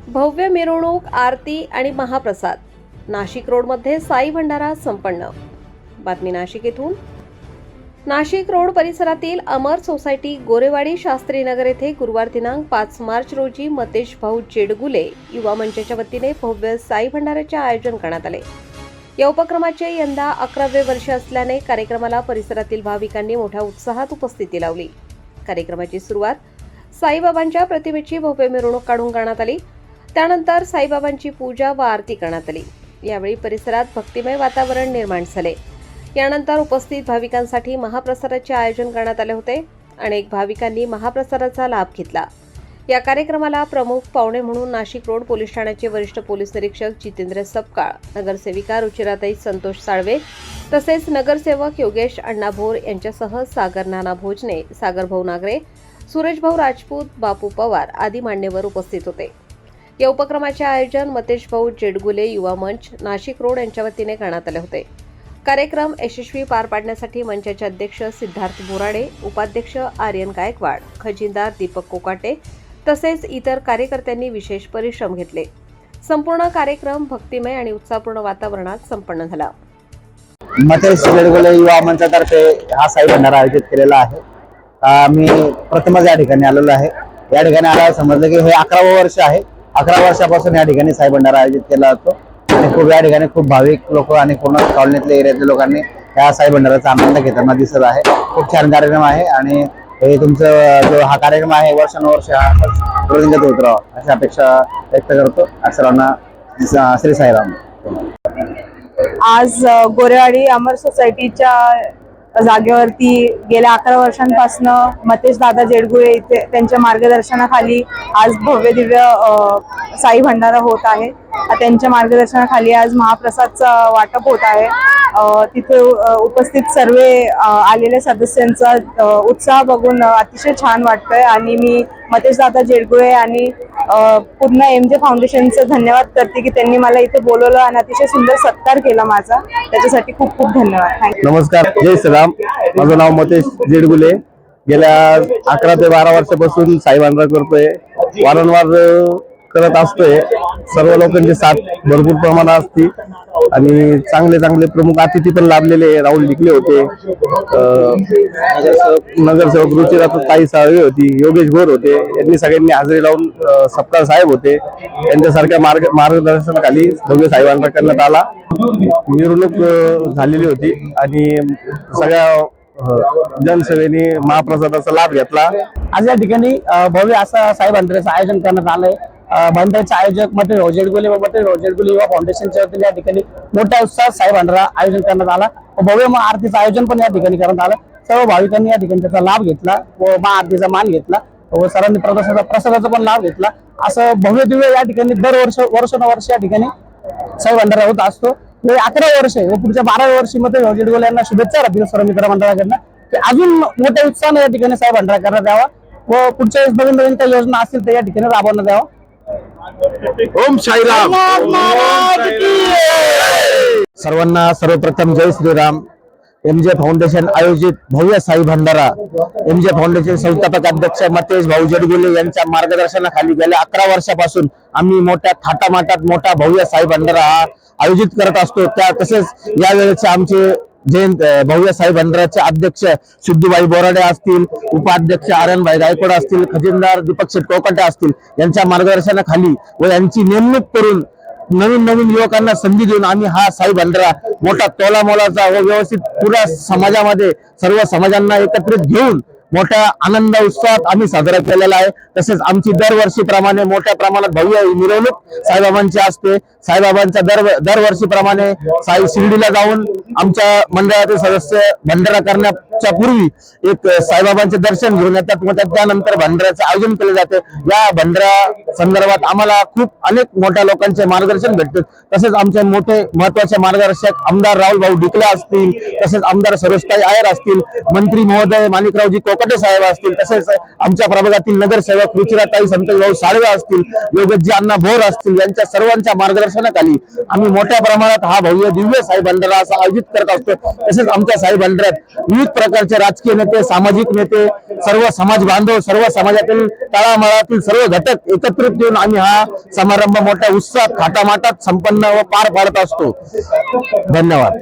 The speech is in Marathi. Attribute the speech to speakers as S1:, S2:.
S1: भव्य मिरवणूक, आरती आणि महाप्रसाद. नाशिक रोडमध्ये साई भंडारा संपन्न. बातमी नाशिक येथून. नाशिक रोड परिसरातील अमर सोसायटी गोरेवाडी शास्त्रीनगर येथे गुरुवार दिनांक 5 मार्च रोजी मतेश भाऊ जेडगुले युवा मंचाच्या वतीने भव्य साई भंडाऱ्याचे आयोजन करण्यात आले. या उपक्रमाचे यंदा 11वे वर्ष असल्याने कार्यक्रमाला परिसरातील भाविकांनी मोठ्या उत्साहात उपस्थिती लावली. कार्यक्रमाची सुरुवात साईबाबांच्या प्रतिमेची भव्य मिरवणूक काढून करण्यात आली. त्यानंतर साईबाबांची पूजा व आरती करण्यात आली. यावेळी परिसरात भक्तिमय वातावरण निर्माण झाले. यानंतर उपस्थित भाविकांसाठी महाप्रसादाचे आयोजन करण्यात आले होते. अनेक भाविकांनी महाप्रसादाचा लाभ घेतला. या कार्यक्रमाला प्रमुख पाहुणे म्हणून नाशिक रोड पोलीस ठाण्याचे वरिष्ठ पोलीस निरीक्षक जितेंद्र सपकाळ, नगरसेविका रुचिराताई संतोष साळवे तसेच नगरसेवक योगेश अण्णा भोर यांच्यासह सागर नाना भोजने, सागर भाऊ नागरे, सूरज भाऊ राजपूत, बापू पवार आदी मान्यवर उपस्थित होते. या उपक्रमाचे आयोजन मतेश भाऊ जेडगुले युवा मंच नाशिक रोड यांच्या वतीने करण्यात आले होते. कार्यक्रम यशस्वी पार पाडण्यासाठी मंचाचे अध्यक्ष सिद्धार्थ बोराडे, उपाध्यक्ष आर्यन गायकवाड, खजिनदार दीपक कोकाटे तसेच इतर कार्यकर्त्यांनी विशेष परिश्रम घेतले. संपूर्ण कार्यक्रम भक्तिमय आणि उत्साहपूर्ण वातावरणात संपन्न झाला.
S2: मतेश जेडगुले युवा मंचातर्फे हा साई भंडारा आयोजित केलेला आहे. मी प्रथमच या ठिकाणी आलेलो आहे. या ठिकाणी आल्यावर समजलं की हे 11वं वर्ष आहे. 11 वर्षापासून या ठिकाणी साई भंडारा आयोजित केला जातो आणि खूप या ठिकाणी खूप भाविक लोक आणि पूर्ण कॉलनीतल्या एरियातल्या लोकांनी या साई भंडाराचा आनंद घेताना दिसत आहे. खूप छान कार्यक्रम आहे आणि हे तुमचं जो हा कार्यक्रम आहे वर्षानुवर्ष हा होत राहावा अशी अपेक्षा व्यक्त करतो. सर्वांना श्री साईराम.
S3: आज गोरेवाडी अमर सोसायटीच्या जागेवरती गेल्या 11 वर्षांपासून मतेश दादा जेडगुळे इथे त्यांच्या मार्गदर्शनाखाली आज भव्य दिव्य साई भंडारा होत आहे. त्यांच्या मार्गदर्शनाखाली आज महाप्रसादचं वाटप होत आहे. तिथे उपस्थित सर्व आलेल्या सदस्यांचा उत्साह बघून अतिशय छान वाटतंय आणि मी मतेश दादा जेडगुळे आणि पूर्ण MJ फाउंडेशनचं धन्यवाद करते की त्यांनी मला इथे बोलवलं आणि अतिशय सुंदर सत्कार केला माझा. त्याच्यासाठी खूप खूप धन्यवाद. थँक्यू.
S4: नमस्कार, जय श्रीराम. माझं नाव मतेश जेडगुले. गेल्या 11 ते 12 वर्षापासून साई भंडारा करतोय. वारंवार करत असतोय. सर्व लोकांची साथ भरपूर प्रमाणात असते आणि चांगले चांगले प्रमुख अतिथी पण लाभलेले. राहुल डिकले होते, नगरसेवक रुचिराताई साळवे होती, योगेश भोर होते. यांनी सगळ्यांनी हजेरी लावून सपकाळ साहेब होते. त्यांच्यासारख्या मार्गदर्शनाखाली भव्य साई भंडारा करण्यात आला. मिरवणूक झालेली होती आणि सगळ्या जनसेवेने महाप्रसादाचा लाभ घेतला.
S2: आज या ठिकाणी भव्य असा साई भंडाऱ्याचं आयोजन करण्यात आलंय. भंडाऱ्याचे आयोजक मतेश भाऊ जेडगुले व मतेश भाऊ जेडगुले युवा फाउंडेशनच्या वतीने या ठिकाणी मोठ्या उत्साहात साई भंडारा आयोजन करण्यात आला. भव्य आरतीचं आयोजन पण या ठिकाणी करण्यात आलं. सर्व भाविकांनी या ठिकाणी त्याचा लाभ घेतला व महाआरतीचा मान घेतला व सर्वांनी प्रसादाचा पण लाभ घेतला. असं भव्य दिव्य या ठिकाणी वर्षानुवर्ष या ठिकाणी साई भंडारा होत असतो. हे 11 वर्ष आहे व पुढच्या 12व्या वर्षी मतेश भाऊ जेडगुले यांना शुभेच्छा राहतील सर्व मित्र मंडळाकडनं की अजून मोठ्या उत्साहाने या ठिकाणी साई भंडारा करण्यात यावा व पुढच्या वेळेस नवीन काही योजना असतील तर या ठिकाणी राबवण्यात यावा.
S4: ओम साईराम.
S2: सर्वांना सर्वप्रथम जय श्रीराम. MJ फाउंडेशन आयोजित भव्य साई भंडारा MJ फाउंडेशन संस्थापक अध्यक्ष मतेश भाऊ जेडगुले यांच्या मार्गदर्शनाखाली गेल्या 11 वर्षापासून आम्ही मोठ्या थाटामाटात मोठा भव्य साई भंडारा हा आयोजित करत असतो. तसेच यावेळेचे आमचे भव्य साई भंडाराचे अध्यक्ष सिद्धूबाई बोराडे असतील, उपाध्यक्ष आर्यनभाई गायकवाड असतील, खजिनदार दीपक कोकाटे असतील यांच्या मार्गदर्शनाखाली व यांची नेमणूक करून नवीन युवकांना संधी देऊन आम्ही हा साई भंडारा मोठा तोलामोलाचा व व्यवस्थित पुऱ्या समाजामध्ये सर्व समाजांना एकत्रित घेऊन मोठ्या आनंद उत्साहात आम्ही साजरा केलेला आहे. तसेच आमची दरवर्षीप्रमाणे मोठ्या प्रमाणात भव्य मिरवणूक साईबाबांची असते. साईबाबांच्या दरवर्षीप्रमाणे साई शिर्डीला जाऊन आमच्या मंडळाचे सदस्य भंडारा करण्याच्या पूर्वी एक साईबाबांचे दर्शन घेऊन येतात व त्यानंतर भंडाऱ्याचे आयोजन केले जाते. या भंडारा संदर्भात आम्हाला खूप अनेक मोठ्या लोकांचे मार्गदर्शन भेटते. तसेच आमचे मोठे महत्वाचे मार्गदर्शक आमदार राहुल भाऊ डिकले असतील, तसेच आमदार सरोजताई आयर असतील, मंत्री महोदय माणिकरावजी कोकाटे साहेब असतील, तसेच आमच्या प्रभागातील नगरसेवक रुचिराताई संतोष भाऊ साळवे असतील, योगेशजी अण्णा भोर असतील यांच्या सर्वांच्या मार्गदर्शनाखाली आम्ही मोठ्या प्रमाणात हा भव्य दिव्य साई भंडारा असा आयोजित करत असतो. तसेच आमच्या साई भंडाऱ्यात विविध प्रकारचे राजकीय नेते, सामाजिक नेते, सर्व समाज बांधव, सर्व समाजातील तळामळातील सर्व घटक एकत्रित येऊन आम्ही हा समारंभ मोठ्या उत्साहात थाटामाटात संपन्न व पार पाडत असतो. धन्यवाद.